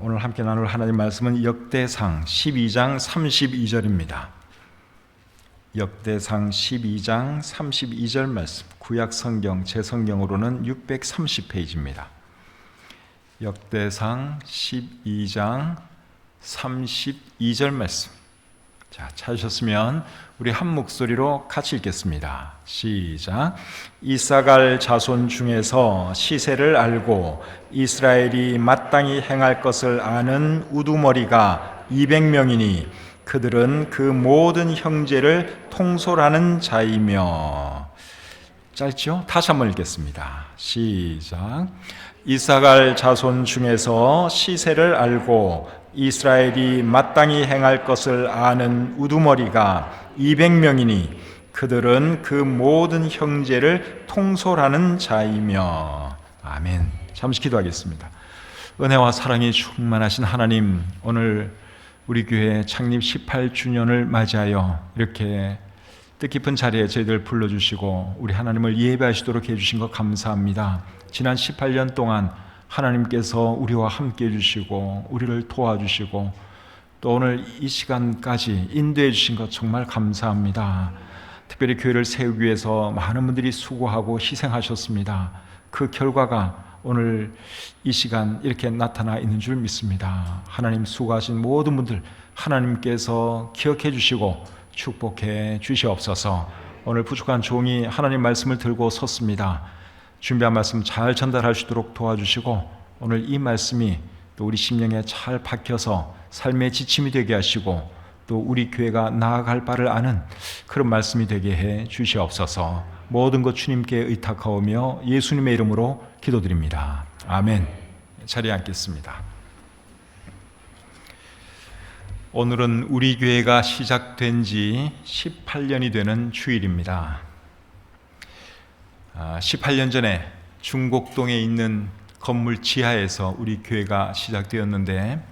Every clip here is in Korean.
오늘 함께 나눌 하나님 말씀은 역대상 12장 32절입니다. 역대상 12장 32절 말씀, 구약 성경 제 성경으로는 630페이지입니다. 역대상 12장 32절 말씀. 자, 찾으셨으면 우리 한 목소리로 같이 읽겠습니다. 시작. 이사갈 자손 중에서 시세를 알고 이스라엘이 마땅히 행할 것을 아는 우두머리가 200명이니 그들은 그 모든 형제를 통솔하는 자이며. 짧죠? 다시 한번 읽겠습니다. 시작. 이사갈 자손 중에서 시세를 알고 이스라엘이 마땅히 행할 것을 아는 우두머리가 200명이니 그들은 그 모든 형제를 통솔하는 자이며. 아멘. 잠시 기도하겠습니다. 은혜와 사랑이 충만하신 하나님, 오늘 우리 교회 창립 18주년을 맞이하여 이렇게 뜻깊은 자리에 저희들 불러주시고 우리 하나님을 예배하시도록 해주신 것 감사합니다. 지난 18년 동안 하나님께서 우리와 함께 해주시고 우리를 도와주시고 또 오늘 이 시간까지 인도해 주신 것 정말 감사합니다. 특별히 교회를 세우기 위해서 많은 분들이 수고하고 희생하셨습니다. 그 결과가 오늘 이 시간 이렇게 나타나 있는 줄 믿습니다. 하나님 수고하신 모든 분들 하나님께서 기억해 주시고 축복해 주시옵소서. 오늘 부족한 종이 하나님 말씀을 들고 섰습니다. 준비한 말씀 잘 전달할 수 있도록 도와주시고 오늘 이 말씀이 또 우리 심령에 잘 박혀서 삶의 지침이 되게 하시고 또 우리 교회가 나아갈 바를 아는 그런 말씀이 되게 해 주시옵소서. 모든 것 주님께 의탁하오며 예수님의 이름으로 기도드립니다. 아멘. 자리에 앉겠습니다. 오늘은 우리 교회가 시작된 지 18년이 되는 주일입니다. 18년 전에 중곡동에 있는 건물 지하에서 우리 교회가 시작되었는데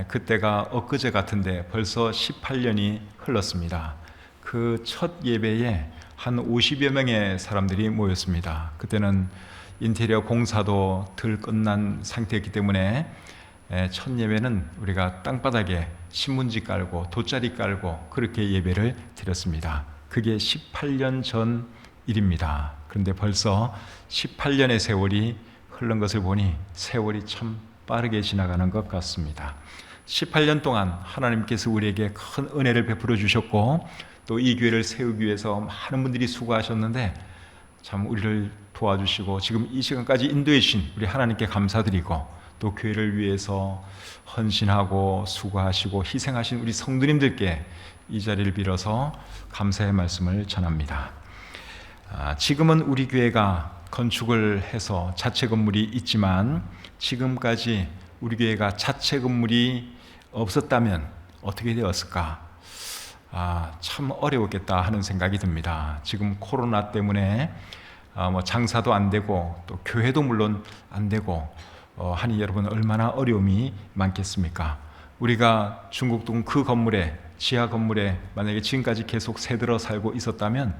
그때가 엊그제 같은데 벌써 18년이 흘렀습니다. 그 첫 예배에 한 50여 명의 사람들이 모였습니다. 그때는 인테리어 공사도 덜 끝난 상태였기 때문에 첫 예배는 우리가 땅바닥에 신문지 깔고 돗자리 깔고 그렇게 예배를 드렸습니다. 그게 18년 전 일입니다. 그런데 벌써 18년의 세월이 흐른 것을 보니 세월이 참 빠르게 지나가는 것 같습니다. 18년 동안 하나님께서 우리에게 큰 은혜를 베풀어 주셨고 또 이 교회를 세우기 위해서 많은 분들이 수고하셨는데 참 우리를 도와주시고 지금 이 시간까지 인도해 주신 우리 하나님께 감사드리고 또 교회를 위해서 헌신하고 수고하시고 희생하신 우리 성도님들께 이 자리를 빌어서 감사의 말씀을 전합니다. 지금은 우리 교회가 건축을 해서 자체 건물이 있지만 지금까지 우리 교회가 자체 건물이 없었다면 어떻게 되었을까? 참 어려웠겠다 하는 생각이 듭니다. 지금 코로나 때문에 장사도 안 되고 또 교회도 물론 안 되고 하니 여러분 얼마나 어려움이 많겠습니까? 우리가 중곡동 그 건물에 지하 건물에 만약에 지금까지 계속 새들어 살고 있었다면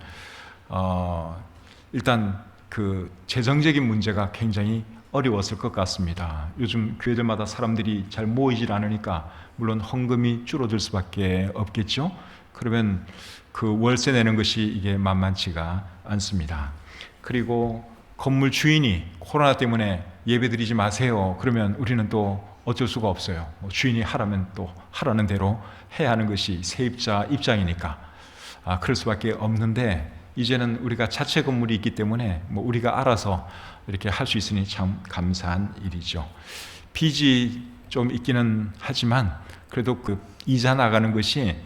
일단 그 재정적인 문제가 굉장히 어려웠을 것 같습니다. 요즘 교회들마다 사람들이 잘 모이질 않으니까 물론 헌금이 줄어들 수밖에 없겠죠. 그러면 그 월세 내는 것이 이게 만만치가 않습니다. 그리고 건물 주인이 코로나 때문에 예배드리지 마세요. 그러면 우리는 또 어쩔 수가 없어요. 주인이 하라면 또 하라는 대로 해야 하는 것이 세입자 입장이니까 그럴 수밖에 없는데 이제는 우리가 자체 건물이 있기 때문에 우리가 알아서 이렇게 할 수 있으니 참 감사한 일이죠. 빚이 좀 있기는 하지만 그래도 그 이자 나가는 것이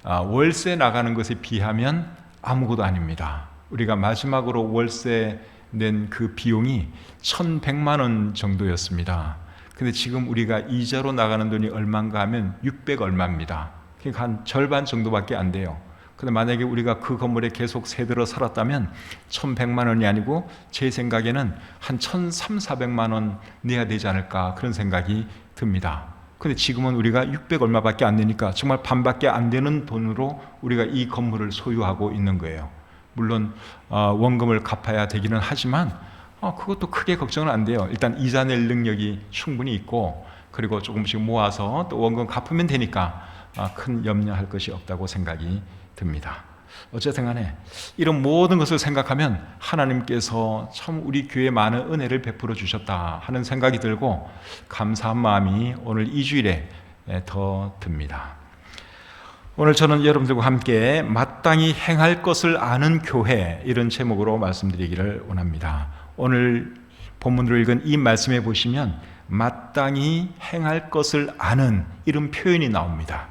월세 나가는 것에 비하면 아무것도 아닙니다. 우리가 마지막으로 월세 낸 그 비용이 1,100만 원 정도였습니다. 근데 지금 우리가 이자로 나가는 돈이 얼마인가 하면 600 얼마입니다. 그러니까 한 절반 정도밖에 안 돼요. 근데 만약에 우리가 그 건물에 계속 새들어 살았다면 1,100만 원이 아니고 제 생각에는 한 1,300~400만 원 내야 되지 않을까 그런 생각이 듭니다. 근데 지금은 우리가 600 얼마밖에 안 되니까 정말 반밖에 안 되는 돈으로 우리가 이 건물을 소유하고 있는 거예요. 물론 원금을 갚아야 되기는 하지만 그것도 크게 걱정은 안 돼요. 일단 이자 낼 능력이 충분히 있고, 그리고 조금씩 모아서 또 원금 갚으면 되니까 큰 염려할 것이 없다고 생각이 듭니다. 어쨌든 간에 이런 모든 것을 생각하면 하나님께서 참 우리 교회에 많은 은혜를 베풀어 주셨다 하는 생각이 들고 감사한 마음이 오늘 이 주일에 더 듭니다. 오늘 저는 여러분들과 함께 마땅히 행할 것을 아는 교회, 이런 제목으로 말씀드리기를 원합니다. 오늘 본문으로 읽은 이 말씀에 보시면 마땅히 행할 것을 아는 이런 표현이 나옵니다.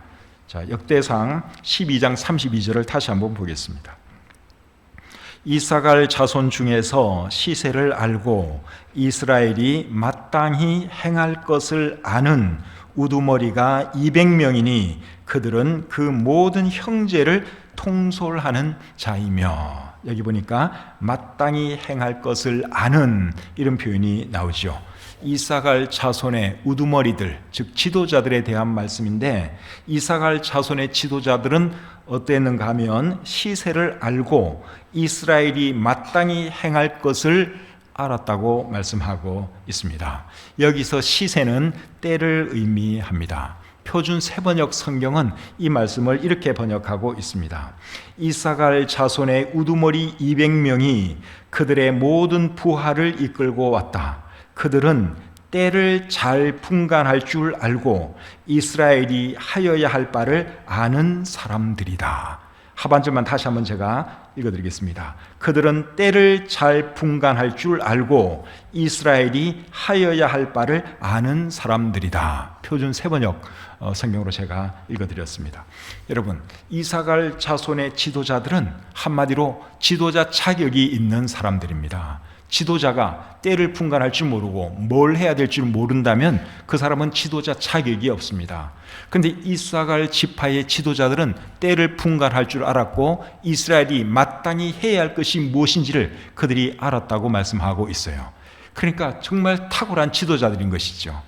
자, 역대상 12장 32절을 다시 한번 보겠습니다. 이사갈 자손 중에서 시세를 알고 이스라엘이 마땅히 행할 것을 아는 우두머리가 200명이니 그들은 그 모든 형제를 통솔하는 자이며, 여기 보니까 마땅히 행할 것을 아는 이런 표현이 나오죠. 이사갈 자손의 우두머리들, 즉 지도자들에 대한 말씀인데, 이사갈 자손의 지도자들은 어땠는가 하면 시세를 알고 이스라엘이 마땅히 행할 것을 알았다고 말씀하고 있습니다. 여기서 시세는 때를 의미합니다. 표준 세번역 성경은 이 말씀을 이렇게 번역하고 있습니다. 이사갈 자손의 우두머리 200명이 그들의 모든 부하를 이끌고 왔다. 그들은 때를 잘 분간할 줄 알고 이스라엘이 하여야 할 바를 아는 사람들이다. 하반절만 다시 한번 제가 읽어드리겠습니다. 그들은 때를 잘 분간할 줄 알고 이스라엘이 하여야 할 바를 아는 사람들이다. 표준 세번역 성경으로 제가 읽어드렸습니다. 여러분, 이사갈 자손의 지도자들은 한마디로 지도자 자격이 있는 사람들입니다. 지도자가 때를 분간할 줄 모르고 뭘 해야 될 줄 모른다면 그 사람은 지도자 자격이 없습니다. 그런데 이사갈 지파의 지도자들은 때를 분간할 줄 알았고 이스라엘이 마땅히 해야 할 것이 무엇인지를 그들이 알았다고 말씀하고 있어요. 그러니까 정말 탁월한 지도자들인 것이죠.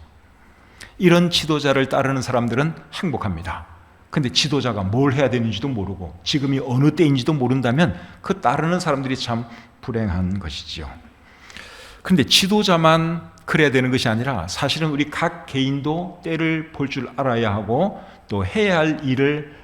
이런 지도자를 따르는 사람들은 행복합니다. 그런데 지도자가 뭘 해야 되는지도 모르고 지금이 어느 때인지도 모른다면 그 따르는 사람들이 참 불행한 것이지요. 그런데 지도자만 그래야 되는 것이 아니라 사실은 우리 각 개인도 때를 볼 줄 알아야 하고 또 해야 할 일을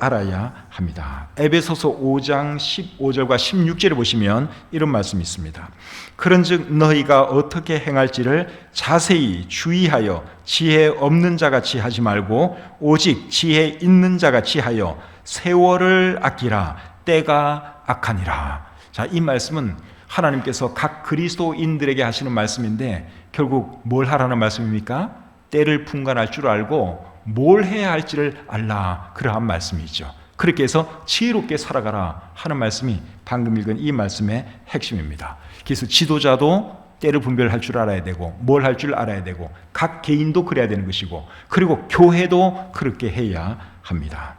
알아야 합니다. 에베소서 5장 15절과 16절에 보시면 이런 말씀이 있습니다. 그런즉 너희가 어떻게 행할지를 자세히 주의하여 지혜 없는 자같이 하지 말고 오직 지혜 있는 자같이 하여 세월을 아끼라. 때가 악하니라. 자, 이 말씀은 하나님께서 각 그리스도인들에게 하시는 말씀인데 결국 뭘 하라는 말씀입니까? 때를 분간할 줄 알고 뭘 해야 할지를 알라, 그러한 말씀이죠. 그렇게 해서 지혜롭게 살아가라 하는 말씀이 방금 읽은 이 말씀의 핵심입니다. 그래서 지도자도 때를 분별할 줄 알아야 되고 뭘 할 줄 알아야 되고 각 개인도 그래야 되는 것이고 그리고 교회도 그렇게 해야 합니다.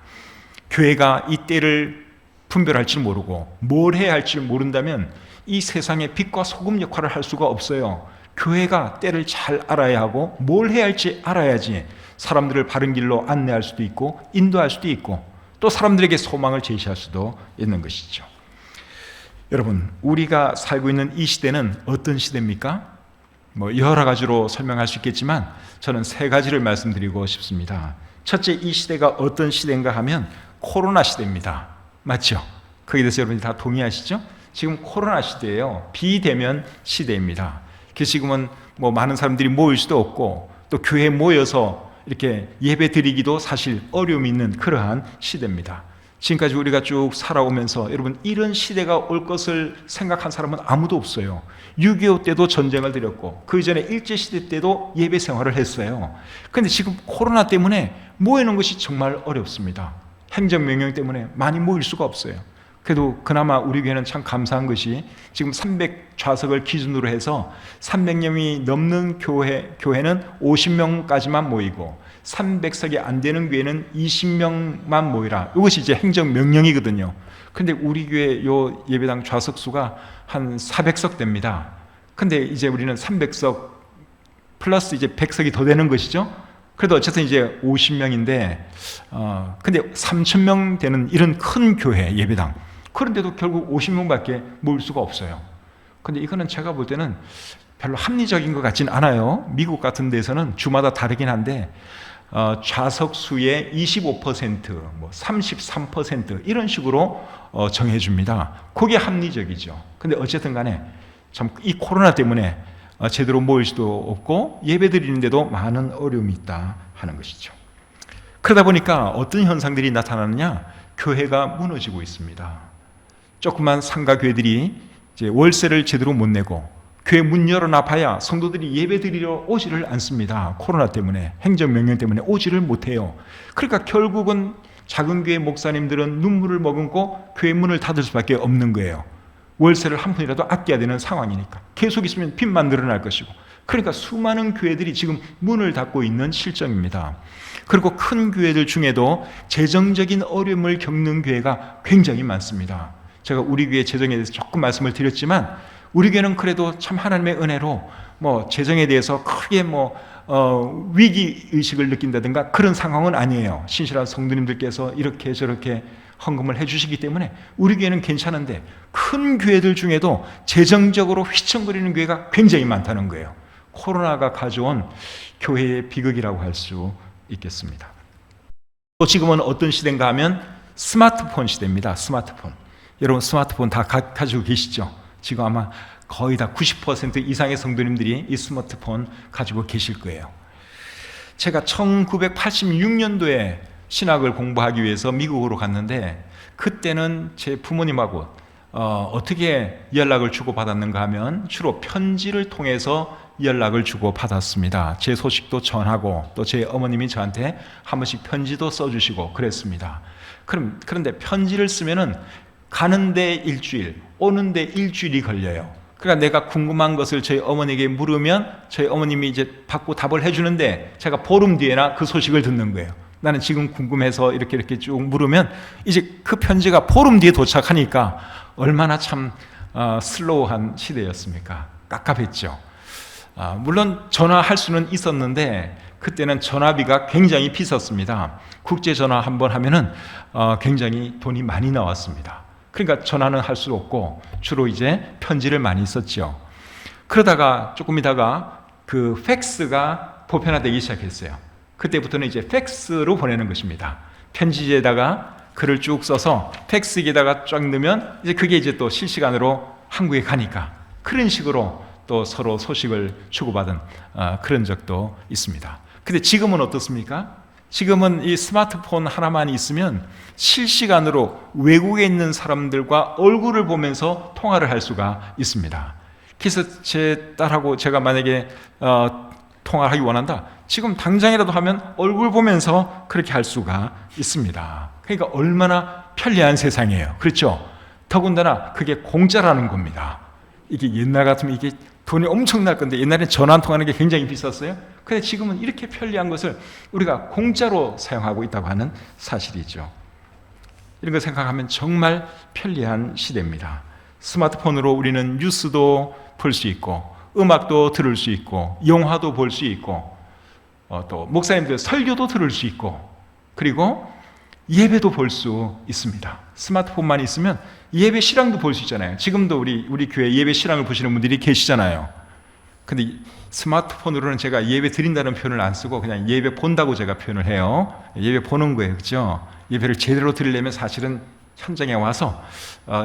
교회가 이 때를 분별할 줄 모르고 뭘 해야 할지 모른다면 이 세상의 빛과 소금 역할을 할 수가 없어요. 교회가 때를 잘 알아야 하고 뭘 해야 할지 알아야지 사람들을 바른 길로 안내할 수도 있고 인도할 수도 있고 또 사람들에게 소망을 제시할 수도 있는 것이죠. 여러분, 우리가 살고 있는 이 시대는 어떤 시대입니까? 여러 가지로 설명할 수 있겠지만 저는 세 가지를 말씀드리고 싶습니다. 첫째, 이 시대가 어떤 시대인가 하면 코로나 시대입니다. 맞죠? 거기에 대해서 여러분이 다 동의하시죠? 지금 코로나 시대예요. 비대면 시대입니다. 지금은 많은 사람들이 모일 수도 없고 또 교회에 모여서 이렇게 예배 드리기도 사실 어려움이 있는 그러한 시대입니다. 지금까지 우리가 쭉 살아오면서 여러분 이런 시대가 올 것을 생각한 사람은 아무도 없어요. 6.25 때도 전쟁을 드렸고 그 이전에 일제시대 때도 예배 생활을 했어요. 그런데 지금 코로나 때문에 모이는 것이 정말 어렵습니다. 행정명령 때문에 많이 모일 수가 없어요. 그래도 그나마 우리 교회는 참 감사한 것이 지금 300좌석을 기준으로 해서 300명이 넘는 교회는 50명까지만 모이고 300석이 안 되는 교회는 20명만 모이라. 이것이 이제 행정명령이거든요. 근데 우리 교회 요 예배당 좌석 수가 한 400석 됩니다. 근데 이제 우리는 300석 플러스 이제 100석이 더 되는 것이죠. 그래도 어쨌든 이제 50명인데 근데 3,000명 되는 이런 큰 교회 예배당, 그런데도 결국 50명밖에 모일 수가 없어요. 근데 이거는 제가 볼 때는 별로 합리적인 것 같지는 않아요. 미국 같은 데서는 주마다 다르긴 한데 좌석 수의 25%, 뭐 33% 이런 식으로 정해줍니다. 그게 합리적이죠. 근데 어쨌든 간에 참 이 코로나 때문에 제대로 모일 수도 없고 예배 드리는데도 많은 어려움이 있다 하는 것이죠. 그러다 보니까 어떤 현상들이 나타나느냐? 교회가 무너지고 있습니다. 조그만 상가 교회들이 이제 월세를 제대로 못 내고 교회 문 열어놔봐야 성도들이 예배 드리러 오지를 않습니다. 코로나 때문에, 행정명령 때문에 오지를 못해요. 그러니까 결국은 작은 교회 목사님들은 눈물을 머금고 교회 문을 닫을 수밖에 없는 거예요. 월세를 한 푼이라도 아껴야 되는 상황이니까. 계속 있으면 빚만 늘어날 것이고. 그러니까 수많은 교회들이 지금 문을 닫고 있는 실정입니다. 그리고 큰 교회들 중에도 재정적인 어려움을 겪는 교회가 굉장히 많습니다. 제가 우리 교회 재정에 대해서 조금 말씀을 드렸지만 우리 교회는 그래도 참 하나님의 은혜로 뭐 재정에 대해서 크게 위기 의식을 느낀다든가 그런 상황은 아니에요. 신실한 성도님들께서 이렇게 저렇게 헌금을 해주시기 때문에 우리 교회는 괜찮은데 큰 교회들 중에도 재정적으로 휘청거리는 교회가 굉장히 많다는 거예요. 코로나가 가져온 교회의 비극이라고 할 수 있겠습니다. 또 지금은 어떤 시대인가 하면 스마트폰 시대입니다. 스마트폰. 여러분 스마트폰 다 가지고 계시죠? 지금 아마 거의 다 90% 이상의 성도님들이 이 스마트폰 가지고 계실 거예요. 제가 1986년도에 신학을 공부하기 위해서 미국으로 갔는데 그때는 제 부모님하고 어떻게 연락을 주고받았는가 하면 주로 편지를 통해서 연락을 주고받았습니다. 제 소식도 전하고 또 제 어머님이 저한테 한 번씩 편지도 써주시고 그랬습니다. 그런데 편지를 쓰면은 가는데 일주일, 오는데 일주일이 걸려요. 그러니까 내가 궁금한 것을 저희 어머니에게 물으면 저희 어머님이 이제 받고 답을 해주는데 제가 보름 뒤에나 그 소식을 듣는 거예요. 나는 지금 궁금해서 이렇게 쭉 물으면 이제 그 편지가 보름 뒤에 도착하니까 얼마나 참 슬로우한 시대였습니까? 깝깝했죠. 물론 전화할 수는 있었는데 그때는 전화비가 굉장히 비쌌습니다. 국제 전화 한번 하면은 굉장히 돈이 많이 나왔습니다. 그러니까 전화는 할 수 없고 주로 이제 편지를 많이 썼죠. 그러다가 조금 있다가 그 팩스가 보편화되기 시작했어요. 그때부터는 이제 팩스로 보내는 것입니다. 편지지에다가 글을 쭉 써서 팩스기에다가 쫙 넣으면 이제 그게 이제 또 실시간으로 한국에 가니까 그런 식으로 또 서로 소식을 주고받은 그런 적도 있습니다. 근데 지금은 어떻습니까? 지금은 이 스마트폰 하나만 있으면 실시간으로 외국에 있는 사람들과 얼굴을 보면서 통화를 할 수가 있습니다. 그래서 제 딸하고 제가 만약에 통화를 하기 원한다. 지금 당장이라도 하면 얼굴 보면서 그렇게 할 수가 있습니다. 그러니까 얼마나 편리한 세상이에요. 그렇죠? 더군다나 그게 공짜라는 겁니다. 이게 옛날 같으면 이게 돈이 엄청날 건데 옛날에 전화 한 통하는 게 굉장히 비쌌어요. 근데 지금은 이렇게 편리한 것을 우리가 공짜로 사용하고 있다고 하는 사실이죠. 이런 거 생각하면 정말 편리한 시대입니다. 스마트폰으로 우리는 뉴스도 볼 수 있고 음악도 들을 수 있고 영화도 볼 수 있고 또 목사님들 설교도 들을 수 있고 그리고 예배도 볼 수 있습니다. 스마트폰만 있으면 예배 실황도 볼 수 있잖아요. 지금도 우리 교회 예배 실황을 보시는 분들이 계시잖아요. 근데 스마트폰으로는 제가 예배 드린다는 표현을 안 쓰고 그냥 예배 본다고 제가 표현을 해요. 예배 보는 거예요. 그렇죠? 예배를 제대로 드리려면 사실은 현장에 와서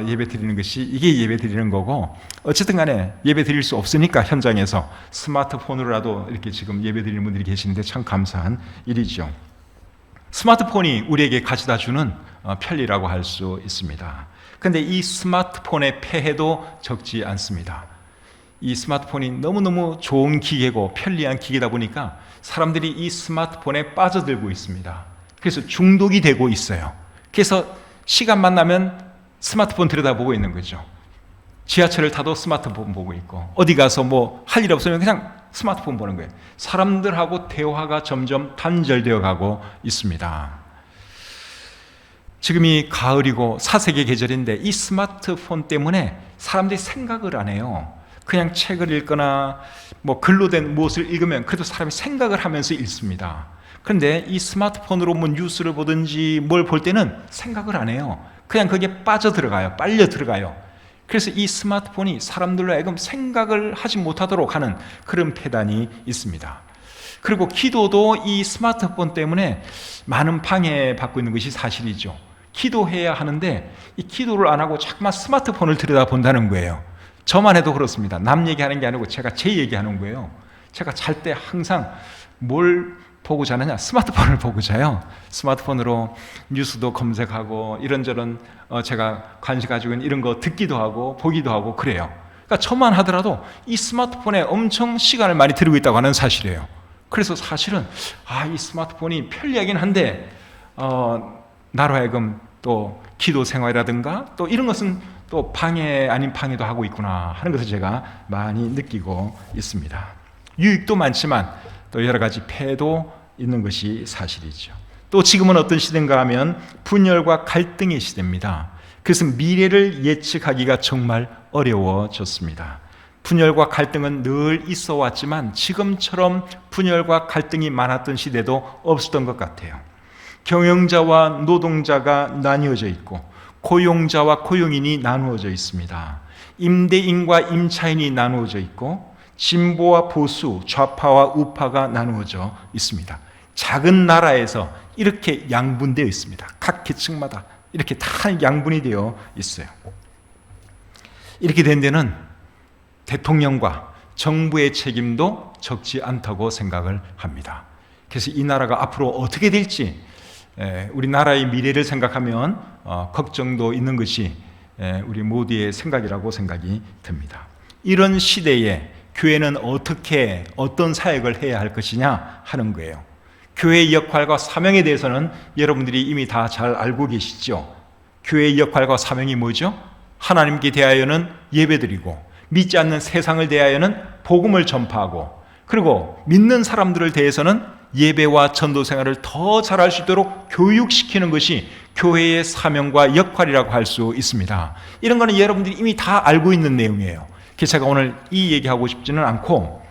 예배 드리는 것이 이게 예배 드리는 거고 어쨌든 간에 예배 드릴 수 없으니까 현장에서 스마트폰으로라도 이렇게 지금 예배 드리는 분들이 계시는데 참 감사한 일이죠. 스마트폰이 우리에게 가져다 주는 편리라고 할 수 있습니다. 그런데 이 스마트폰의 폐해도 적지 않습니다. 이 스마트폰이 너무너무 좋은 기계고 편리한 기계다 보니까 사람들이 이 스마트폰에 빠져들고 있습니다. 그래서 중독이 되고 있어요. 그래서 시간만 나면 스마트폰 들여다보고 있는 거죠. 지하철을 타도 스마트폰 보고 있고 어디 가서 뭐 할 일 없으면 그냥 스마트폰 보는 거예요. 사람들하고 대화가 점점 단절되어 가고 있습니다. 지금이 가을이고 사색의 계절인데 이 스마트폰 때문에 사람들이 생각을 안 해요. 그냥 책을 읽거나 뭐 글로 된 무엇을 읽으면 그래도 사람이 생각을 하면서 읽습니다. 그런데 이 스마트폰으로 뭐 뉴스를 보든지 뭘 볼 때는 생각을 안 해요. 그냥 거기에 빠져 들어가요. 빨려 들어가요. 그래서 이 스마트폰이 사람들로 하여금 생각을 하지 못하도록 하는 그런 폐단이 있습니다. 그리고 기도도 이 스마트폰 때문에 많은 방해받고 있는 것이 사실이죠. 기도해야 하는데 이 기도를 안 하고 자꾸만 스마트폰을 들여다본다는 거예요. 저만 해도 그렇습니다. 남 얘기하는 게 아니고 제가 제 얘기하는 거예요. 제가 잘 때 항상 뭘 보고 자느냐? 스마트폰을 보고 자요. 스마트폰으로 뉴스도 검색하고 이런저런 제가 관심 가지고 있는 이런 거 듣기도 하고 보기도 하고 그래요. 그러니까 저만 하더라도 이 스마트폰에 엄청 시간을 많이 들이고 있다고 하는 사실이에요. 그래서 사실은 이 스마트폰이 편리하긴 한데 나로 하여금 또 기도 생활이라든가 또 이런 것은 또 방해 아닌 방해도 하고 있구나 하는 것을 제가 많이 느끼고 있습니다. 유익도 많지만 또 여러 가지 폐도 있는 것이 사실이죠. 또 지금은 어떤 시대인가 하면 분열과 갈등의 시대입니다. 그래서 미래를 예측하기가 정말 어려워졌습니다. 분열과 갈등은 늘 있어 왔지만 지금처럼 분열과 갈등이 많았던 시대도 없었던 것 같아요. 경영자와 노동자가 나뉘어져 있고 고용자와 고용인이 나누어져 있습니다. 임대인과 임차인이 나누어져 있고 진보와 보수, 좌파와 우파가 나누어져 있습니다. 작은 나라에서 이렇게 양분되어 있습니다. 각 계층마다 이렇게 다 양분이 되어 있어요. 이렇게 된 데는 대통령과 정부의 책임도 적지 않다고 생각을 합니다. 그래서 이 나라가 앞으로 어떻게 될지 우리나라의 미래를 생각하면 걱정도 있는 것이 우리 모두의 생각이라고 생각이 듭니다. 이런 시대에 교회는 어떻게 어떤 사역을 해야 할 것이냐 하는 거예요. 교회의 역할과 사명에 대해서는 여러분들이 이미 다 잘 알고 계시죠. 교회의 역할과 사명이 뭐죠? 하나님께 대하여는 예배드리고 믿지 않는 세상을 대하여는 복음을 전파하고 그리고 믿는 사람들을 대해서는 예배와 전도 생활을 더 잘할 수 있도록 교육시키는 것이 교회의 사명과 역할이라고 할 수 있습니다. 이런 거는 여러분들이 이미 다 알고 있는 내용이에요. 그래서 제가 오늘 이 얘기하고 싶지는 않고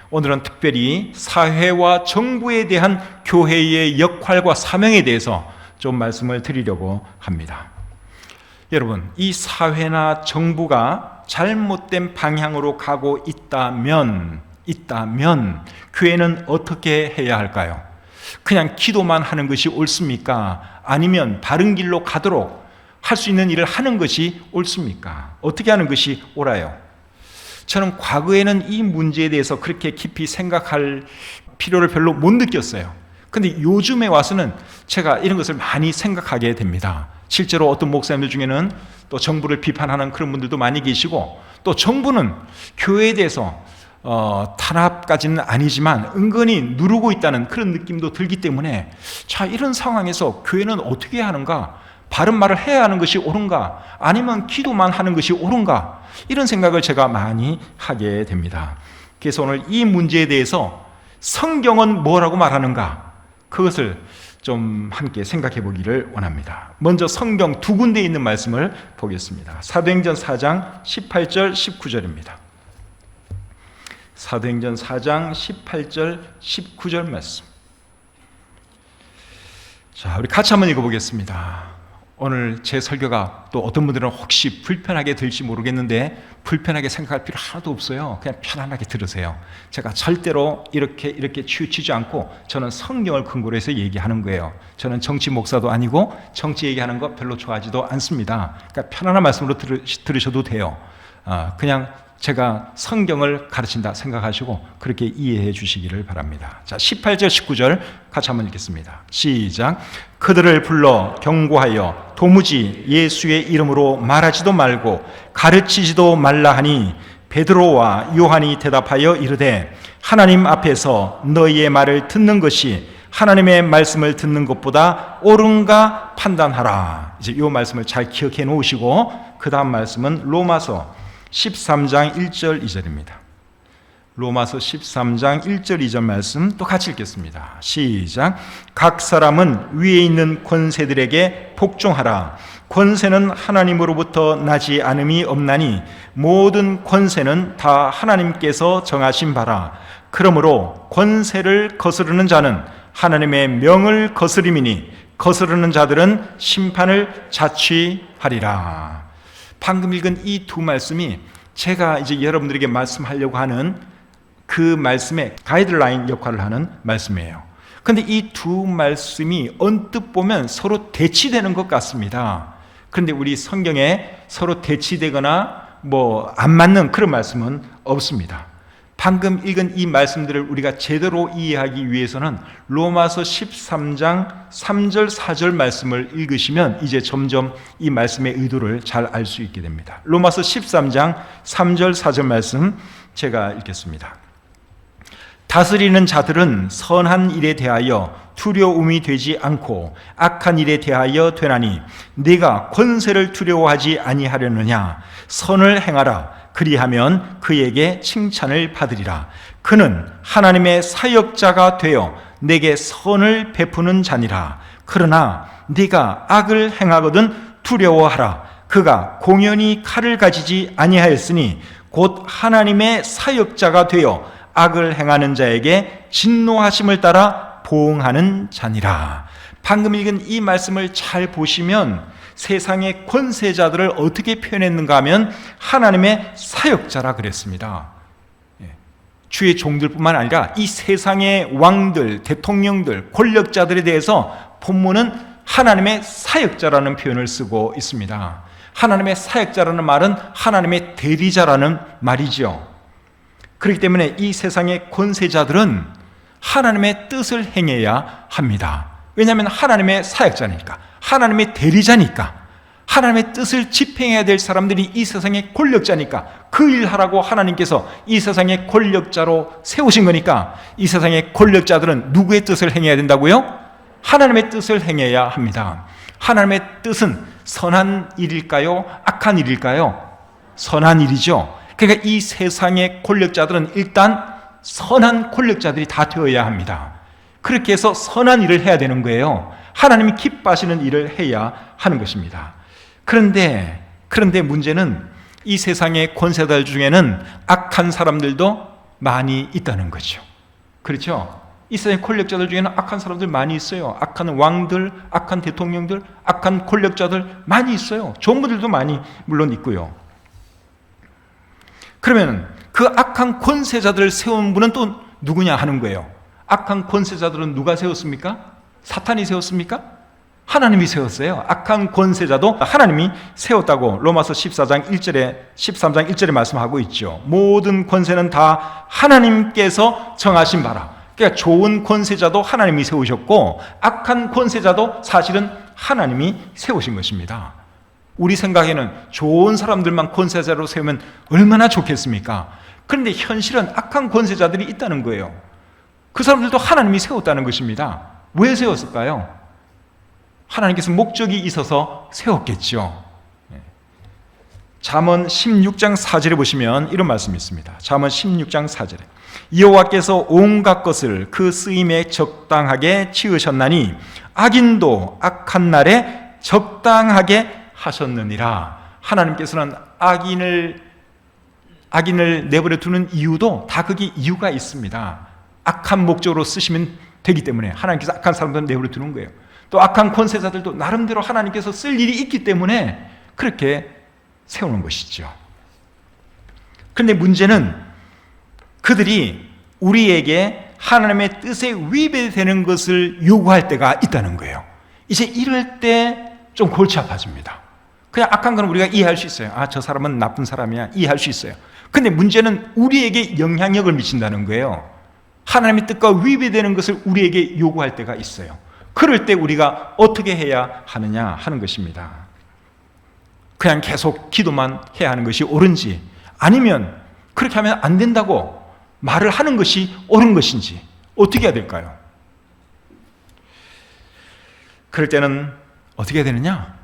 오늘은 특별히 사회와 정부에 대한 교회의 역할과 사명에 대해서 좀 말씀을 드리려고 합니다. 여러분, 이 사회나 정부가 잘못된 방향으로 가고 있다면 교회는 어떻게 해야 할까요? 그냥 기도만 하는 것이 옳습니까? 아니면 바른 길로 가도록 할 수 있는 일을 하는 것이 옳습니까? 어떻게 하는 것이 옳아요? 저는 과거에는 이 문제에 대해서 그렇게 깊이 생각할 필요를 별로 못 느꼈어요. 근데 요즘에 와서는 제가 이런 것을 많이 생각하게 됩니다. 실제로 어떤 목사님들 중에는 또 정부를 비판하는 그런 분들도 많이 계시고 또 정부는 교회에 대해서 탄압까지는 아니지만 은근히 누르고 있다는 그런 느낌도 들기 때문에 자, 이런 상황에서 교회는 어떻게 해야 하는가? 바른 말을 해야 하는 것이 옳은가? 아니면 기도만 하는 것이 옳은가? 이런 생각을 제가 많이 하게 됩니다. 그래서 오늘 이 문제에 대해서 성경은 뭐라고 말하는가? 그것을 좀 함께 생각해 보기를 원합니다. 먼저 성경 두 군데에 있는 말씀을 보겠습니다. 사도행전 4장 18절 19절입니다. 사도행전 4장 18절 19절 말씀. 자, 우리 같이 한번 읽어보겠습니다. 오늘 제 설교가 또 어떤 분들은 혹시 불편하게 들지 모르겠는데 불편하게 생각할 필요 하나도 없어요. 그냥 편안하게 들으세요. 제가 절대로 이렇게 치우치지 않고 저는 성경을 근거로 해서 얘기하는 거예요. 저는 정치 목사도 아니고 정치 얘기하는 거 별로 좋아하지도 않습니다. 그러니까 편안한 말씀으로 들으셔도 돼요. 그냥 제가 성경을 가르친다 생각하시고 그렇게 이해해 주시기를 바랍니다. 자, 18절 19절 같이 한번 읽겠습니다. 시작. 그들을 불러 경고하여 도무지 예수의 이름으로 말하지도 말고 가르치지도 말라 하니 베드로와 요한이 대답하여 이르되 하나님 앞에서 너희의 말을 듣는 것이 하나님의 말씀을 듣는 것보다 옳은가 판단하라. 이제 이 말씀을 잘 기억해 놓으시고 그 다음 말씀은 로마서 13장 1절 2절입니다. 로마서 13장 1절 2절 말씀 또 같이 읽겠습니다. 시작. 각 사람은 위에 있는 권세들에게 복종하라. 권세는 하나님으로부터 나지 않음이 없나니 모든 권세는 다 하나님께서 정하신 바라. 그러므로 권세를 거스르는 자는 하나님의 명을 거스림이니 거스르는 자들은 심판을 자취하리라. 방금 읽은 이 두 말씀이 제가 이제 여러분들에게 말씀하려고 하는 그 말씀의 가이드라인 역할을 하는 말씀이에요. 그런데 이 두 말씀이 언뜻 보면 서로 대치되는 것 같습니다. 그런데 우리 성경에 서로 대치되거나 안 맞는 그런 말씀은 없습니다. 방금 읽은 이 말씀들을 우리가 제대로 이해하기 위해서는 로마서 13장 3절 4절 말씀을 읽으시면 이제 점점 이 말씀의 의도를 잘 알 수 있게 됩니다. 로마서 13장 3절 4절 말씀 제가 읽겠습니다. 다스리는 자들은 선한 일에 대하여 두려움이 되지 않고 악한 일에 대하여 되나니 네가 권세를 두려워하지 아니하려느냐. 선을 행하라. 그리하면 그에게 칭찬을 받으리라. 그는 하나님의 사역자가 되어 내게 선을 베푸는 자니라. 그러나 네가 악을 행하거든 두려워하라. 그가 공연히 칼을 가지지 아니하였으니 곧 하나님의 사역자가 되어 악을 행하는 자에게 진노하심을 따라 보응하는 자니라. 방금 읽은 이 말씀을 잘 보시면 세상의 권세자들을 어떻게 표현했는가 하면 하나님의 사역자라 그랬습니다. 주의 종들뿐만 아니라 이 세상의 왕들, 대통령들, 권력자들에 대해서 본문은 하나님의 사역자라는 표현을 쓰고 있습니다. 하나님의 사역자라는 말은 하나님의 대리자라는 말이죠. 그렇기 때문에 이 세상의 권세자들은 하나님의 뜻을 행해야 합니다. 왜냐하면 하나님의 사역자니까, 하나님의 대리자니까, 하나님의 뜻을 집행해야 될 사람들이 이 세상의 권력자니까, 그 일하라고 하나님께서 이 세상의 권력자로 세우신 거니까 이 세상의 권력자들은 누구의 뜻을 행해야 된다고요? 하나님의 뜻을 행해야 합니다. 하나님의 뜻은 선한 일일까요? 악한 일일까요? 선한 일이죠. 그러니까 이 세상의 권력자들은 일단 선한 권력자들이 다 되어야 합니다. 그렇게 해서 선한 일을 해야 되는 거예요. 하나님이 기뻐하시는 일을 해야 하는 것입니다. 그런데 문제는 이 세상의 권세자들 중에는 악한 사람들도 많이 있다는 거죠. 그렇죠? 이 세상의 권력자들 중에는 악한 사람들 많이 있어요. 악한 왕들, 악한 대통령들, 악한 권력자들 많이 있어요. 좋은 분들도 많이 물론 있고요. 그러면 그 악한 권세자들을 세운 분은 또 누구냐 하는 거예요. 악한 권세자들은 누가 세웠습니까? 사탄이 세웠습니까? 하나님이 세웠어요. 악한 권세자도 하나님이 세웠다고 로마서 13장 1절에 말씀하고 있죠. 모든 권세는 다 하나님께서 정하신 바라. 그러니까 좋은 권세자도 하나님이 세우셨고 악한 권세자도 사실은 하나님이 세우신 것입니다. 우리 생각에는 좋은 사람들만 권세자로 세우면 얼마나 좋겠습니까? 그런데 현실은 악한 권세자들이 있다는 거예요. 그 사람들도 하나님이 세웠다는 것입니다. 왜 세웠을까요? 하나님께서 목적이 있어서 세웠겠죠. 잠언 16장 4절에 보시면 이런 말씀이 있습니다. 잠언 16장 4절에 여호와께서 온갖 것을 그 쓰임에 적당하게 지으셨나니 악인도 악한 날에 적당하게 하셨느니라. 하나님께서는 악인을 내버려 두는 이유도 다 그게 이유가 있습니다. 악한 목적으로 쓰시면 되기 때문에 하나님께서 악한 사람들은 내버려 두는 거예요. 또 악한 권세자들도 나름대로 하나님께서 쓸 일이 있기 때문에 그렇게 세우는 것이죠. 그런데 문제는 그들이 우리에게 하나님의 뜻에 위배되는 것을 요구할 때가 있다는 거예요. 이제 이럴 때 좀 골치 아파집니다. 그냥 악한 건 우리가 이해할 수 있어요. 저 사람은 나쁜 사람이야. 이해할 수 있어요. 근데 문제는 우리에게 영향력을 미친다는 거예요. 하나님의 뜻과 위배되는 것을 우리에게 요구할 때가 있어요. 그럴 때 우리가 어떻게 해야 하느냐 하는 것입니다. 그냥 계속 기도만 해야 하는 것이 옳은지, 아니면 그렇게 하면 안 된다고 말을 하는 것이 옳은 것인지 어떻게 해야 될까요? 그럴 때는 어떻게 해야 되느냐?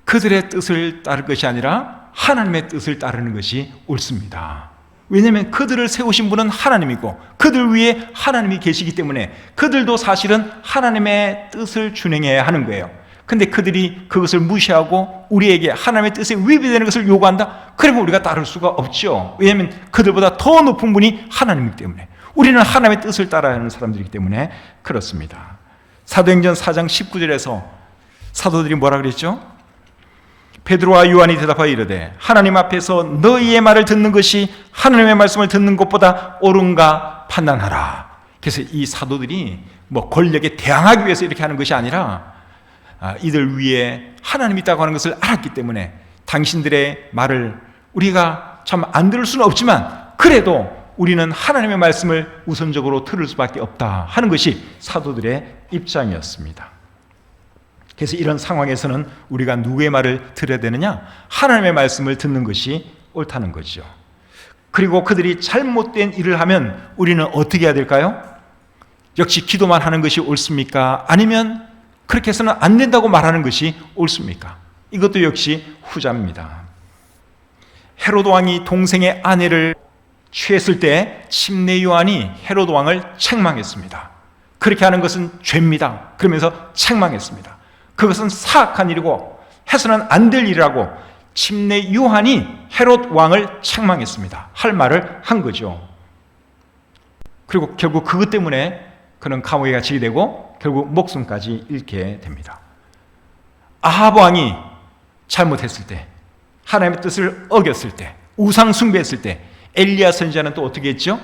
그들의 뜻을 따를 것이 아니라 하나님의 뜻을 따르는 것이 옳습니다. 왜냐하면 그들을 세우신 분은 하나님이고 그들 위에 하나님이 계시기 때문에 그들도 사실은 하나님의 뜻을 준행해야 하는 거예요. 근데 그들이 그것을 무시하고 우리에게 하나님의 뜻에 위배되는 것을 요구한다? 그러면 우리가 따를 수가 없죠. 왜냐하면 그들보다 더 높은 분이 하나님이기 때문에. 우리는 하나님의 뜻을 따라야 하는 사람들이기 때문에 그렇습니다. 사도행전 4장 19절에서 사도들이 뭐라 그랬죠? 베드로와 요한이 대답하여 이르되 하나님 앞에서 너희의 말을 듣는 것이 하나님의 말씀을 듣는 것보다 옳은가 판단하라. 그래서 이 사도들이 권력에 대항하기 위해서 이렇게 하는 것이 아니라 이들 위에 하나님이 있다고 하는 것을 알았기 때문에 당신들의 말을 우리가 참 안 들을 수는 없지만 그래도 우리는 하나님의 말씀을 우선적으로 들을 수밖에 없다 하는 것이 사도들의 입장이었습니다. 그래서 이런 상황에서는 우리가 누구의 말을 들어야 되느냐? 하나님의 말씀을 듣는 것이 옳다는 거죠. 그리고 그들이 잘못된 일을 하면 우리는 어떻게 해야 될까요? 역시 기도만 하는 것이 옳습니까? 아니면 그렇게 해서는 안 된다고 말하는 것이 옳습니까? 이것도 역시 후자입니다. 헤로드 왕이 동생의 아내를 취했을 때 침례 요한이 헤로드 왕을 책망했습니다. 그렇게 하는 것은 죄입니다. 그러면서 책망했습니다. 그것은 사악한 일이고 해서는 안 될 일이라고 침례 요한이 헤롯 왕을 책망했습니다. 할 말을 한 거죠. 그리고 결국 그것 때문에 그는 감옥에 갇히게 되고 결국 목숨까지 잃게 됩니다. 아합 왕이 잘못했을 때, 하나님의 뜻을 어겼을 때, 우상 숭배했을 때 엘리야 선지자는 또 어떻게 했죠?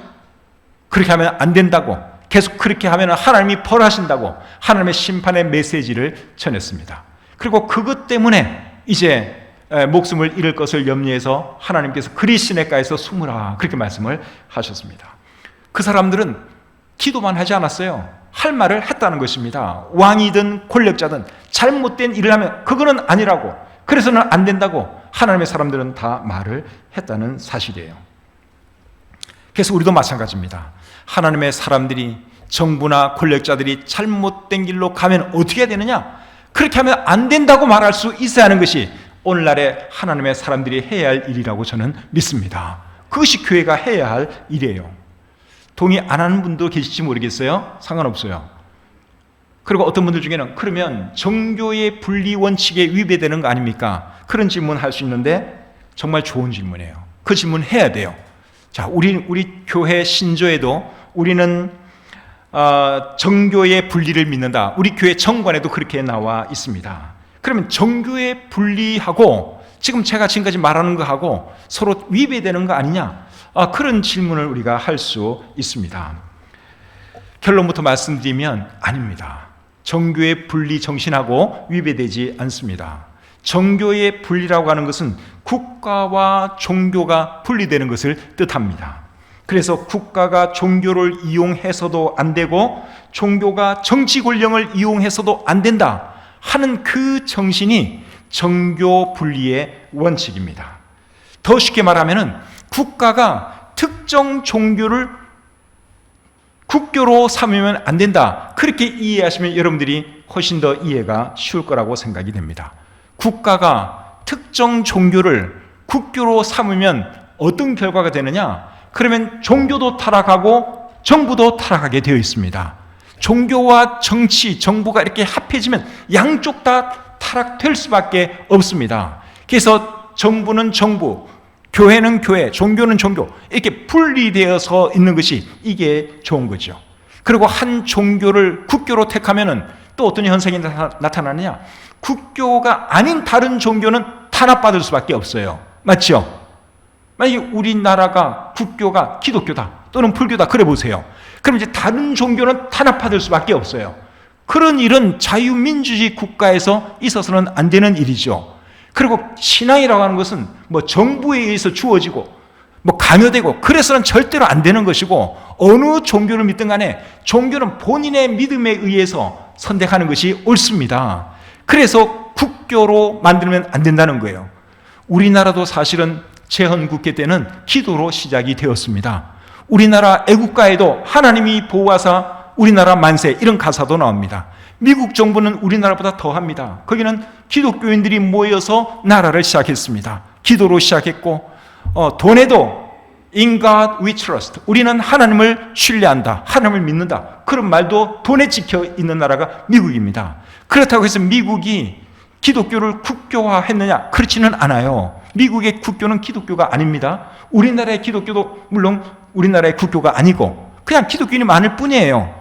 그렇게 하면 안 된다고, 계속 그렇게 하면 하나님이 벌하신다고 하나님의 심판의 메시지를 전했습니다. 그리고 그것 때문에 이제 목숨을 잃을 것을 염려해서 하나님께서 그리 시냇가에서 숨으라 그렇게 말씀을 하셨습니다. 그 사람들은 기도만 하지 않았어요. 할 말을 했다는 것입니다. 왕이든 권력자든 잘못된 일을 하면 그거는 아니라고, 그래서는 안 된다고 하나님의 사람들은 다 말을 했다는 사실이에요. 그래서 우리도 마찬가지입니다. 하나님의 사람들이, 정부나 권력자들이 잘못된 길로 가면 어떻게 해야 되느냐? 그렇게 하면 안 된다고 말할 수 있어야 하는 것이 오늘날의 하나님의 사람들이 해야 할 일이라고 저는 믿습니다. 그것이 교회가 해야 할 일이에요. 동의 안 하는 분도 계실지 모르겠어요. 상관없어요. 그리고 어떤 분들 중에는 그러면 정교의 분리 원칙에 위배되는 거 아닙니까? 그런 질문 할 수 있는데 정말 좋은 질문이에요. 그 질문 해야 돼요. 자, 우리 교회 신조에도 우리는 정교의 분리를 믿는다. 우리 교회 정관에도 그렇게 나와 있습니다. 그러면 정교의 분리하고 지금 제가 지금까지 말하는 거하고 서로 위배되는 거 아니냐? 그런 질문을 우리가 할 수 있습니다. 결론부터 말씀드리면 아닙니다. 정교의 분리 정신하고 위배되지 않습니다. 정교의 분리라고 하는 것은 국가와 종교가 분리되는 것을 뜻합니다. 그래서 국가가 종교를 이용해서도 안 되고 종교가 정치 권력을 이용해서도 안 된다 하는 그 정신이 정교 분리의 원칙입니다. 더 쉽게 말하면 국가가 특정 종교를 국교로 삼으면 안 된다. 그렇게 이해하시면 여러분들이 훨씬 더 이해가 쉬울 거라고 생각이 됩니다. 국가가 특정 종교를 국교로 삼으면 어떤 결과가 되느냐? 그러면 종교도 타락하고 정부도 타락하게 되어 있습니다. 종교와 정치, 정부가 이렇게 합해지면 양쪽 다 타락될 수밖에 없습니다. 그래서 정부는 정부, 교회는 교회, 종교는 종교, 이렇게 분리되어서 있는 것이 이게 좋은 거죠. 그리고 한 종교를 국교로 택하면은 또 어떤 현상이 나타나느냐? 국교가 아닌 다른 종교는 탄압받을 수밖에 없어요. 맞죠? 만약에 우리나라가 국교가 기독교다 또는 불교다 그래 보세요. 그럼 이제 다른 종교는 탄압받을 수밖에 없어요. 그런 일은 자유민주주의 국가에서 있어서는 안 되는 일이죠. 그리고 신앙이라고 하는 것은 정부에 의해서 주어지고 강요되고 그래서는 절대로 안 되는 것이고, 어느 종교를 믿든 간에 종교는 본인의 믿음에 의해서 선택하는 것이 옳습니다. 그래서 국교로 만들면 안 된다는 거예요. 우리나라도 사실은 제헌국회 때는 기도로 시작이 되었습니다. 우리나라 애국가에도 하나님이 보호하사 우리나라 만세 이런 가사도 나옵니다. 미국 정부는 우리나라보다 더합니다. 거기는 기독교인들이 모여서 나라를 시작했습니다. 기도로 시작했고 돈에도 In God we trust. 우리는 하나님을 신뢰한다. 하나님을 믿는다. 그런 말도 돈에 찍혀 있는 나라가 미국입니다. 그렇다고 해서 미국이 기독교를 국교화했느냐? 그렇지는 않아요. 미국의 국교는 기독교가 아닙니다. 우리나라의 기독교도 물론 우리나라의 국교가 아니고 그냥 기독교인이 많을 뿐이에요.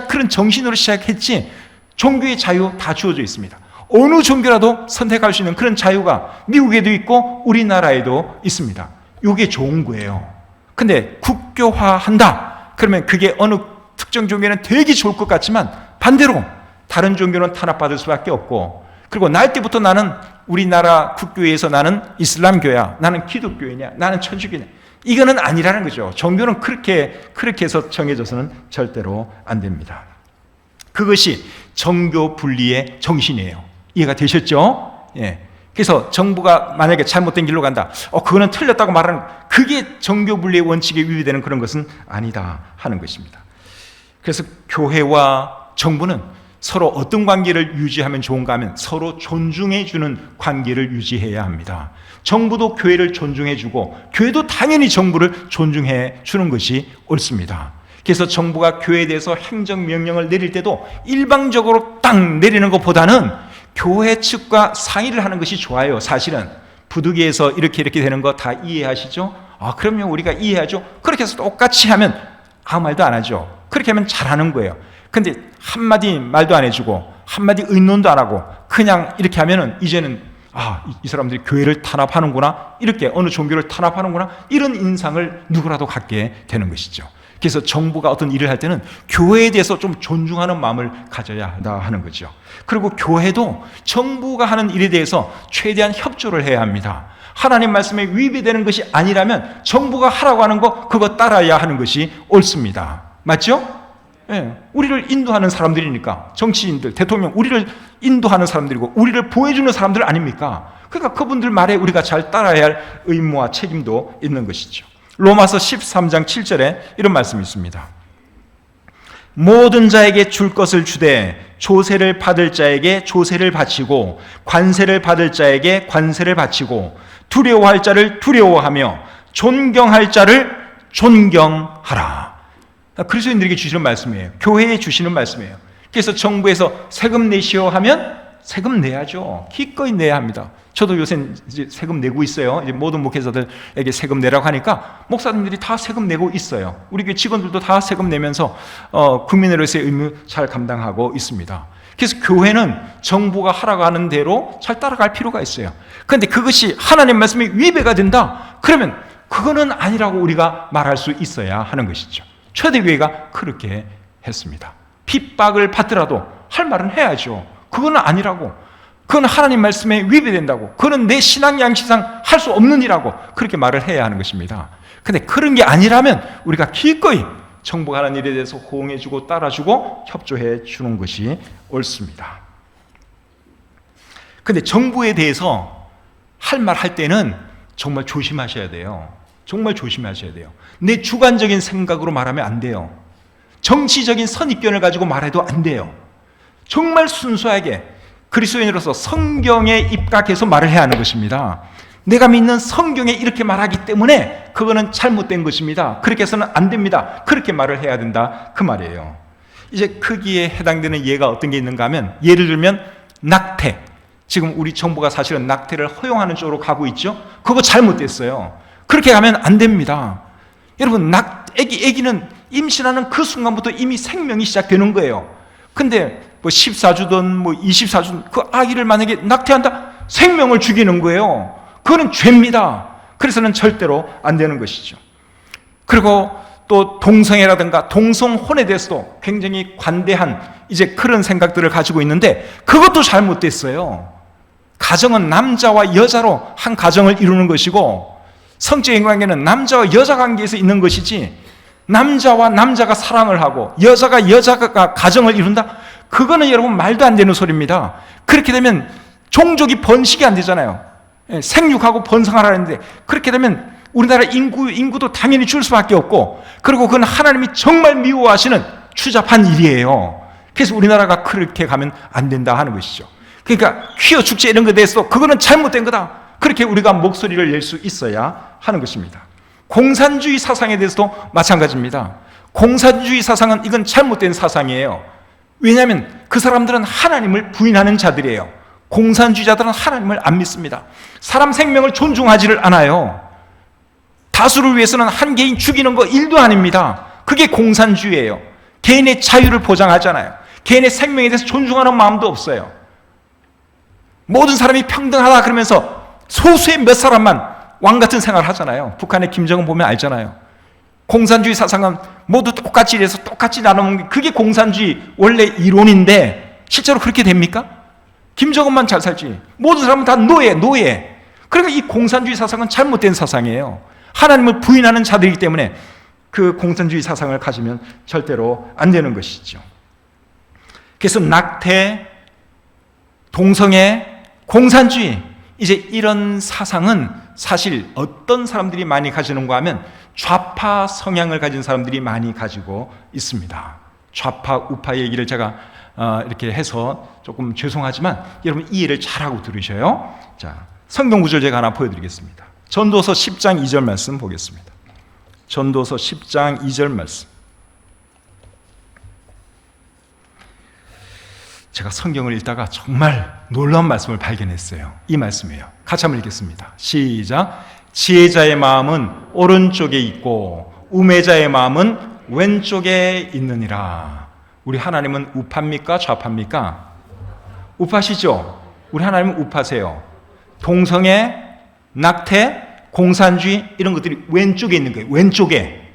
그런 정신으로 시작했지 종교의 자유 다 주어져 있습니다. 어느 종교라도 선택할 수 있는 그런 자유가 미국에도 있고 우리나라에도 있습니다. 이게 좋은 거예요. 근데 국교화한다 그러면 그게 어느 특정 종교는 되게 좋을 것 같지만 반대로 다른 종교는 탄압받을 수밖에 없고, 그리고 날 때부터 나는 우리나라 국교에서 나는 이슬람교야, 나는 기독교이냐, 나는 천주교냐, 이거는 아니라는 거죠. 종교는 그렇게 해서 정해져서는 절대로 안 됩니다. 그것이 정교 분리의 정신이에요. 이해가 되셨죠? 예. 그래서 정부가 만약에 잘못된 길로 간다, 그거는 틀렸다고 말하는, 그게 정교 분리의 원칙에 위배되는 그런 것은 아니다 하는 것입니다. 그래서 교회와 정부는 서로 어떤 관계를 유지하면 좋은가 하면 서로 존중해 주는 관계를 유지해야 합니다. 정부도 교회를 존중해 주고 교회도 당연히 정부를 존중해 주는 것이 옳습니다. 그래서 정부가 교회에 대해서 행정명령을 내릴 때도 일방적으로 딱 내리는 것보다는 교회 측과 상의를 하는 것이 좋아요. 사실은 부득이해서 이렇게 되는 거 다 이해하시죠? 그럼요, 우리가 이해하죠. 그렇게 해서 똑같이 하면 아무 말도 안 하죠. 그렇게 하면 잘하는 거예요. 근데 한마디 말도 안 해주고 한마디 의논도 안 하고 그냥 이렇게 하면은 이제는 이 사람들이 교회를 탄압하는구나, 이렇게 어느 종교를 탄압하는구나, 이런 인상을 누구라도 갖게 되는 것이죠. 그래서 정부가 어떤 일을 할 때는 교회에 대해서 좀 존중하는 마음을 가져야 한다 하는 거죠. 그리고 교회도 정부가 하는 일에 대해서 최대한 협조를 해야 합니다. 하나님 말씀에 위배되는 것이 아니라면 정부가 하라고 하는 거 그거 따라야 하는 것이 옳습니다. 맞죠? 예, 우리를 인도하는 사람들이니까, 정치인들, 대통령, 우리를 인도하는 사람들이고 우리를 보호해주는 사람들 아닙니까? 그러니까 그분들 말에 우리가 잘 따라야 할 의무와 책임도 있는 것이죠. 로마서 13장 7절에 이런 말씀이 있습니다. 모든 자에게 줄 것을 주되 조세를 받을 자에게 조세를 바치고 관세를 받을 자에게 관세를 바치고 두려워할 자를 두려워하며 존경할 자를 존경하라. 그리스도인들에게 주시는 말씀이에요. 교회에 주시는 말씀이에요. 그래서 정부에서 세금 내시오 하면 세금 내야죠. 기꺼이 내야 합니다. 저도 요새 이제 세금 내고 있어요. 이제 모든 목회자들에게 세금 내라고 하니까 목사님들이 다 세금 내고 있어요. 우리 교회 직원들도 다 세금 내면서 국민으로서의 의무 잘 감당하고 있습니다. 그래서 교회는 정부가 하라고 하는 대로 잘 따라갈 필요가 있어요. 그런데 그것이 하나님 말씀에 위배가 된다, 그러면 그거는 아니라고 우리가 말할 수 있어야 하는 것이죠. 초대교회가 그렇게 했습니다. 핍박을 받더라도 할 말은 해야죠. 그거는 아니라고, 그건 하나님 말씀에 위배된다고, 그거는 내 신앙 양식상 할 수 없는 일이라고 그렇게 말을 해야 하는 것입니다. 그런데 그런 게 아니라면 우리가 기꺼이 정부가 하는 일에 대해서 호응해주고 따라주고 협조해 주는 것이 옳습니다. 그런데 정부에 대해서 할 말 할 때는 정말 조심하셔야 돼요. 정말 조심하셔야 돼요. 내 주관적인 생각으로 말하면 안 돼요. 정치적인 선입견을 가지고 말해도 안 돼요. 정말 순수하게 그리스도인으로서 성경에 입각해서 말을 해야 하는 것입니다. 내가 믿는 성경에 이렇게 말하기 때문에 그거는 잘못된 것입니다. 그렇게 해서는 안 됩니다. 그렇게 말을 해야 된다, 그 말이에요. 이제 크기에 해당되는 예가 어떤 게 있는가 하면, 예를 들면 낙태. 지금 우리 정부가 사실은 낙태를 허용하는 쪽으로 가고 있죠. 그거 잘못됐어요. 그렇게 가면 안 됩니다. 여러분, 아기는 임신하는 그 순간부터 이미 생명이 시작되는 거예요. 근데 14주든 24주든 그 아기를 만약에 낙태한다? 생명을 죽이는 거예요. 그거는 죄입니다. 그래서는 절대로 안 되는 것이죠. 그리고 또 동성애라든가 동성혼에 대해서도 굉장히 관대한 이제 그런 생각들을 가지고 있는데 그것도 잘못됐어요. 가정은 남자와 여자로 한 가정을 이루는 것이고, 성적인 관계는 남자와 여자 관계에서 있는 것이지, 남자와 남자가 사랑을 하고 여자가 가정을 이룬다? 그거는 여러분 말도 안 되는 소리입니다. 그렇게 되면 종족이 번식이 안 되잖아요. 생육하고 번성하라는데, 그렇게 되면 우리나라 인구도 당연히 줄 수밖에 없고, 그리고 그건 하나님이 정말 미워하시는 추잡한 일이에요. 그래서 우리나라가 그렇게 가면 안 된다 하는 것이죠. 그러니까 퀴어 축제 이런 것에 대해서 그거는 잘못된 거다, 그렇게 우리가 목소리를 낼 수 있어야 하는 것입니다. 공산주의 사상에 대해서도 마찬가지입니다. 공산주의 사상은 이건 잘못된 사상이에요. 왜냐하면 그 사람들은 하나님을 부인하는 자들이에요. 공산주의자들은 하나님을 안 믿습니다. 사람 생명을 존중하지를 않아요. 다수를 위해서는 한 개인 죽이는 거 일도 아닙니다. 그게 공산주의예요. 개인의 자유를 보장하잖아요. 개인의 생명에 대해서 존중하는 마음도 없어요. 모든 사람이 평등하다 그러면서 소수의 몇 사람만 왕 같은 생활을 하잖아요. 북한의 김정은 보면 알잖아요. 공산주의 사상은 모두 똑같이 이래서 똑같이 나누는 게 그게 공산주의 원래 이론인데 실제로 그렇게 됩니까? 김정은만 잘 살지. 모든 사람은 다 노예. 그러니까 이 공산주의 사상은 잘못된 사상이에요. 하나님을 부인하는 자들이기 때문에 그 공산주의 사상을 가지면 절대로 안 되는 것이죠. 그래서 낙태, 동성애, 공산주의, 이제 이런 사상은 사실 어떤 사람들이 많이 가지는가 하면 좌파 성향을 가진 사람들이 많이 가지고 있습니다. 좌파, 우파 얘기를 제가 이렇게 해서 조금 죄송하지만 여러분 이해를 잘하고 들으셔요. 자, 성경 구절 제가 하나 보여드리겠습니다. 전도서 10장 2절 말씀 보겠습니다. 전도서 10장 2절 말씀. 제가 성경을 읽다가 정말 놀라운 말씀을 발견했어요. 이 말씀이에요. 같이 한번 읽겠습니다. 시작. 지혜자의 마음은 오른쪽에 있고 우매자의 마음은 왼쪽에 있느니라. 우리 하나님은 우파입니까? 좌파입니까? 우파시죠? 우리 하나님은 우파세요. 동성애, 낙태, 공산주의 이런 것들이 왼쪽에 있는 거예요. 왼쪽에.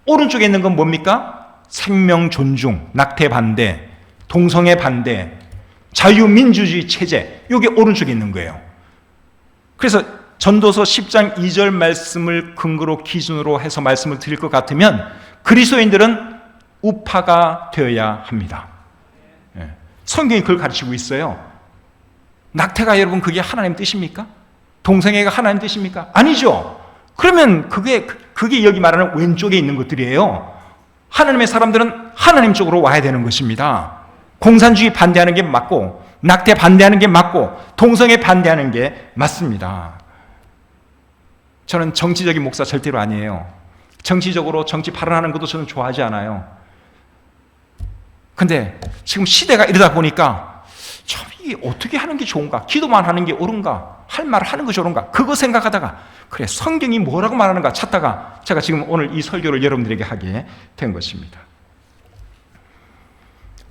오른쪽에 있는 건 뭡니까? 생명 존중, 낙태 반대, 동성애 반대, 자유민주주의 체제, 이게 오른쪽에 있는 거예요. 그래서 전도서 10장 2절 말씀을 근거로 기준으로 해서 말씀을 드릴 것 같으면 그리스도인들은 우파가 되어야 합니다. 성경이 그걸 가르치고 있어요. 낙태가 여러분 그게 하나님 뜻입니까? 동성애가 하나님 뜻입니까? 아니죠. 그러면 그게 여기 말하는 왼쪽에 있는 것들이에요. 하나님의 사람들은 하나님 쪽으로 와야 되는 것입니다. 공산주의 반대하는 게 맞고 낙태 반대하는 게 맞고 동성애 반대하는 게 맞습니다. 저는 정치적인 목사 절대로 아니에요. 정치적으로 정치 발언하는 것도 저는 좋아하지 않아요. 근데 지금 시대가 이러다 보니까 참 이게 어떻게 하는 게 좋은가? 기도만 하는 게 옳은가? 할 말을 하는 것이 옳은가? 그거 생각하다가 그래 성경이 뭐라고 말하는가 찾다가 제가 지금 오늘 이 설교를 여러분들에게 하게 된 것입니다.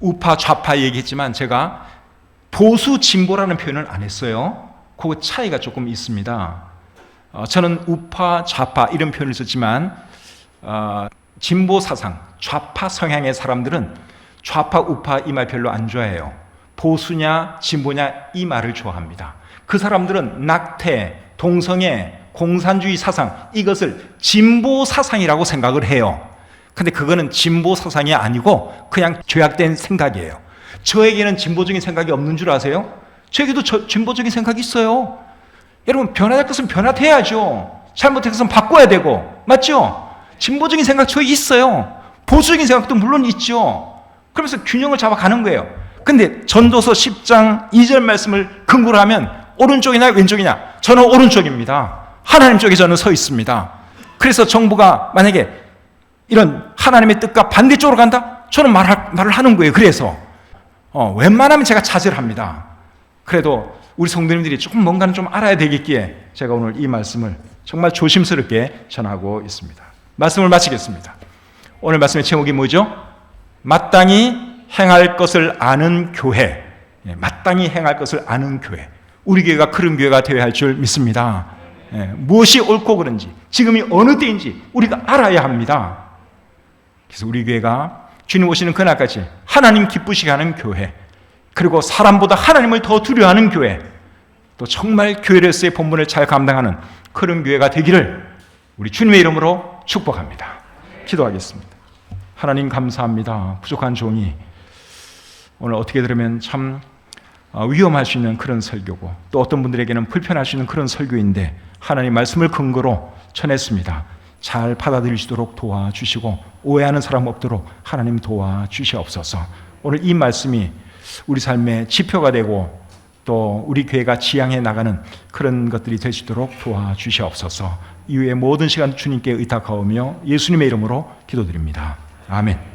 우파 좌파 얘기했지만 제가 보수 진보라는 표현을 안 했어요. 그 차이가 조금 있습니다. 저는 우파 좌파 이런 표현을 썼지만 진보 사상 좌파 성향의 사람들은 좌파 우파 이 말 별로 안 좋아해요. 보수냐 진보냐 이 말을 좋아합니다. 그 사람들은 낙태, 동성애, 공산주의 사상 이것을 진보 사상이라고 생각을 해요. 근데 그거는 진보 사상이 아니고 그냥 죄악된 생각이에요. 저에게는 진보적인 생각이 없는 줄 아세요? 저에게도 진보적인 생각이 있어요. 여러분 변화될 것은 변화돼야죠. 잘못된 것은 바꿔야 되고 맞죠? 진보적인 생각 저에 있어요. 보수적인 생각도 물론 있죠. 그러면서 균형을 잡아가는 거예요. 근데 전도서 10장 2절 말씀을 근거로 하면 오른쪽이냐 왼쪽이냐? 저는 오른쪽입니다. 하나님 쪽에 저는 서 있습니다. 그래서 정부가 만약에 이런 하나님의 뜻과 반대쪽으로 간다? 저는 말을 하는 거예요. 그래서 웬만하면 제가 자제를 합니다. 그래도 우리 성도님들이 조금 뭔가는 좀 알아야 되겠기에 제가 오늘 이 말씀을 정말 조심스럽게 전하고 있습니다. 말씀을 마치겠습니다. 오늘 말씀의 제목이 뭐죠? 마땅히 행할 것을 아는 교회. 마땅히 행할 것을 아는 교회. 우리 교회가 그런 교회가 되어야 할 줄 믿습니다. 무엇이 옳고 그른지 지금이 어느 때인지 우리가 알아야 합니다. 그래서 우리 교회가 주님 오시는 그날까지 하나님 기쁘시게 하는 교회, 그리고 사람보다 하나님을 더 두려워하는 교회, 또 정말 교회로서의 본분을 잘 감당하는 그런 교회가 되기를 우리 주님의 이름으로 축복합니다. 기도하겠습니다. 하나님 감사합니다. 부족한 종이 오늘 어떻게 들으면 참 위험할 수 있는 그런 설교고 또 어떤 분들에게는 불편할 수 있는 그런 설교인데 하나님 말씀을 근거로 전했습니다. 잘 받아들이시도록 도와주시고 오해하는 사람 없도록 하나님 도와주시옵소서. 오늘 이 말씀이 우리 삶의 지표가 되고 또 우리 교회가 지향해 나가는 그런 것들이 될 수 있도록 도와주시옵소서. 이후에 모든 시간 주님께 의탁하오며 예수님의 이름으로 기도드립니다. 아멘.